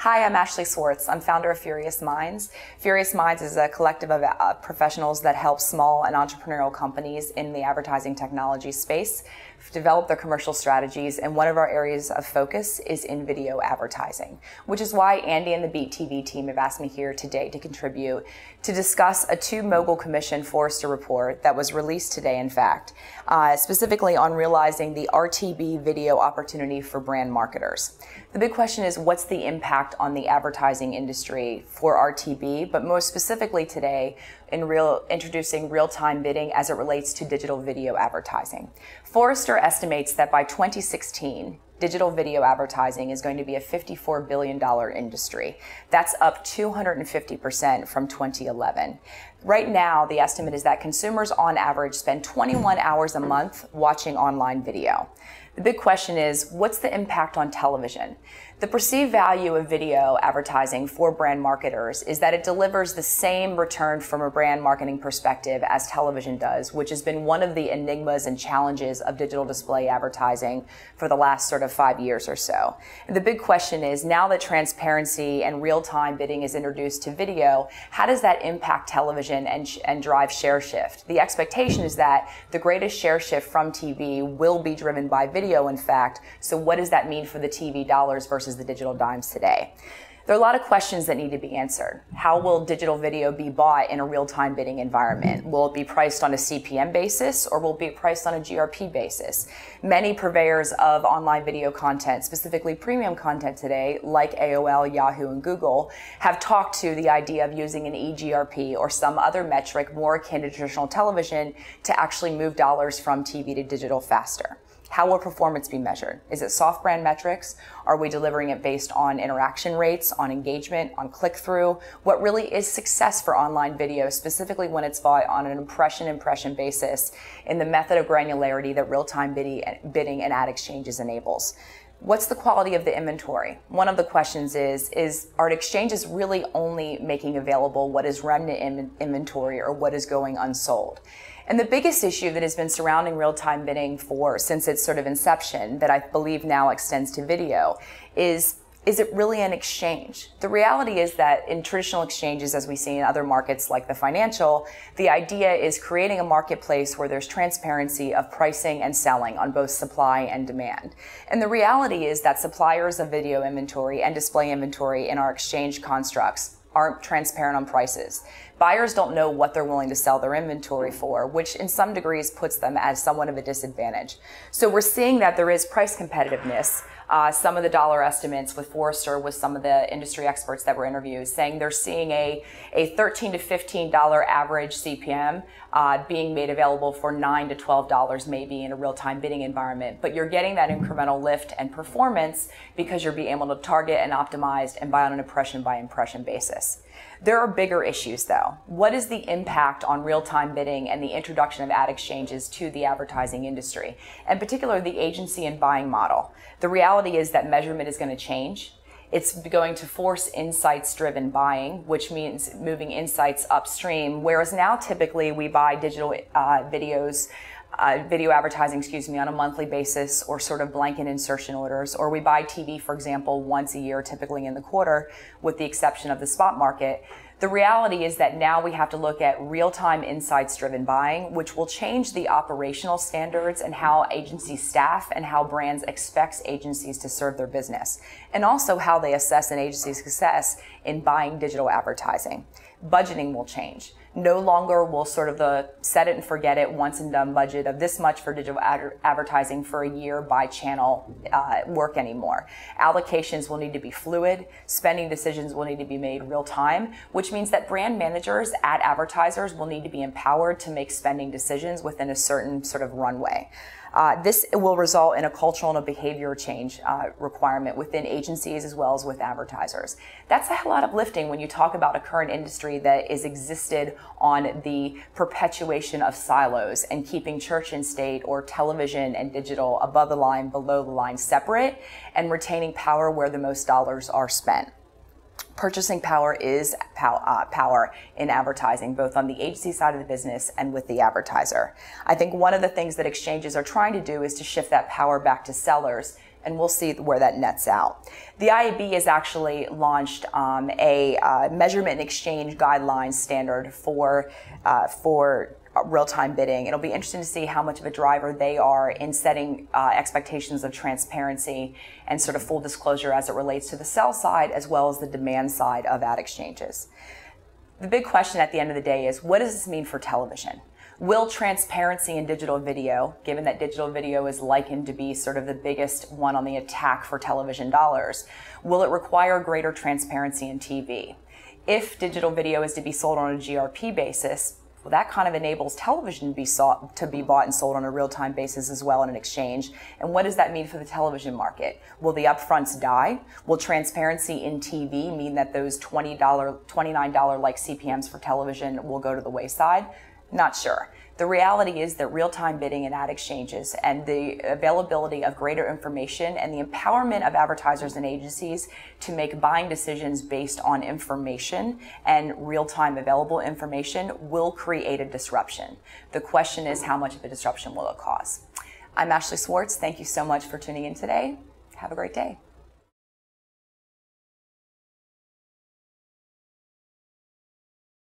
Hi, I'm Ashley Swartz. I'm founder of Furious Minds. Furious Minds is a collective of professionals that help small and entrepreneurial companies in the advertising technology space develop their commercial strategies, and one of our areas of focus is in video advertising, which is why Andy and the Beat TV team have asked me here today to contribute to discuss a two-mogul commission Forrester report that was released today, in fact, specifically on realizing the RTB video opportunity for brand marketers. The big question is, what's the impact on the advertising industry for RTB, but most specifically today in introducing real-time bidding as it relates to digital video advertising. Forrester estimates that by 2016, digital video advertising is going to be a $54 billion industry. That's up 250% from 2011. Right now, the estimate is that consumers on average spend 21 hours a month watching online video. The big question is, what's the impact on television? The perceived value of video advertising for brand marketers is that it delivers the same return from a brand marketing perspective as television does, which has been one of the enigmas and challenges of digital display advertising for the last sort of 5 years or so. And the big question is, now that transparency and real-time bidding is introduced to video, how does that impact television and drive share shift? The expectation is that the greatest share shift from TV will be driven by video, in fact. So what does that mean for the TV dollars versus the digital dimes today? There are a lot of questions that need to be answered. How will digital video be bought in a real-time bidding environment? Will it be priced on a CPM basis, or will it be priced on a GRP basis? Many purveyors of online video content, specifically premium content today, like AOL, Yahoo, and Google, have talked to the idea of using an eGRP or some other metric more akin to traditional television to actually move dollars from TV to digital faster. How will performance be measured? Is it soft brand metrics? Are we delivering it based on interaction rates, on engagement, on click-through? What really is success for online video, specifically when it's bought on an impression basis in the method of granularity that real-time bidding and ad exchanges enables? What's the quality of the inventory? One of the questions is are exchanges really only making available what is remnant inventory or what is going unsold? And the biggest issue that has been surrounding real-time bidding since its sort of inception, that I believe now extends to video, is it really an exchange? The reality is that in traditional exchanges, as we see in other markets like the financial, the idea is creating a marketplace where there's transparency of pricing and selling on both supply and demand. And the reality is that suppliers of video inventory and display inventory in our exchange constructs aren't transparent on prices. Buyers don't know what they're willing to sell their inventory for, which in some degrees puts them at somewhat of a disadvantage. So we're seeing that there is price competitiveness. Some of the dollar estimates with Forrester, with some of the industry experts that were interviewed, saying they're seeing a $13 to $15 average CPM being made available for $9 to $12 maybe in a real-time bidding environment. But you're getting that incremental lift and performance because you're being able to target and optimize and buy on an impression by impression basis. There are bigger issues though. What is the impact on real-time bidding and the introduction of ad exchanges to the advertising industry, and particularly the agency and buying model? The reality is that measurement is going to change. It's going to force insights-driven buying, which means moving insights upstream, whereas now typically we buy digital video advertising, on a monthly basis or sort of blanket insertion orders, or we buy TV, for example, once a year, typically in the quarter, with the exception of the spot market. The reality is that now we have to look at real-time insights-driven buying, which will change the operational standards and how agencies staff and how brands expect agencies to serve their business, and also how they assess an agency's success in buying digital advertising. Budgeting will change. No longer will sort of the set it and forget it once and done budget of this much for digital advertising for a year by channel work anymore. Allocations will need to be fluid. Spending decisions will need to be made real time, which means that brand managers at advertisers will need to be empowered to make spending decisions within a certain sort of runway. This will result in a cultural and a behavior change requirement within agencies as well as with advertisers. That's a lot of lifting when you talk about a current industry that is existed on the perpetuation of silos and keeping church and state or television and digital above the line, below the line separate, and retaining power where the most dollars are spent. Purchasing power is power in advertising, both on the agency side of the business and with the advertiser. I think one of the things that exchanges are trying to do is to shift that power back to sellers and we'll see where that nets out. The IAB has actually launched a measurement and exchange guidelines standard for real-time bidding. It'll be interesting to see how much of a driver they are in setting expectations of transparency and sort of full disclosure as it relates to the sell side as well as the demand side of ad exchanges. The big question at the end of the day is, what does this mean for television? Will transparency in digital video, given that digital video is likened to be sort of the biggest one on the attack for television dollars, will it require greater transparency in TV? If digital video is to be sold on a GRP basis, well, that kind of enables television to be bought and sold on a real-time basis as well in an exchange. And what does that mean for the television market? Will the upfronts die? Will transparency in TV mean that those $20, $29 like CPMs for television will go to the wayside? Not sure. The reality is that real-time bidding and ad exchanges and the availability of greater information and the empowerment of advertisers and agencies to make buying decisions based on information and real-time available information will create a disruption. The question is, how much of a disruption will it cause? I'm Ashley Swartz. Thank you so much for tuning in today. Have a great day.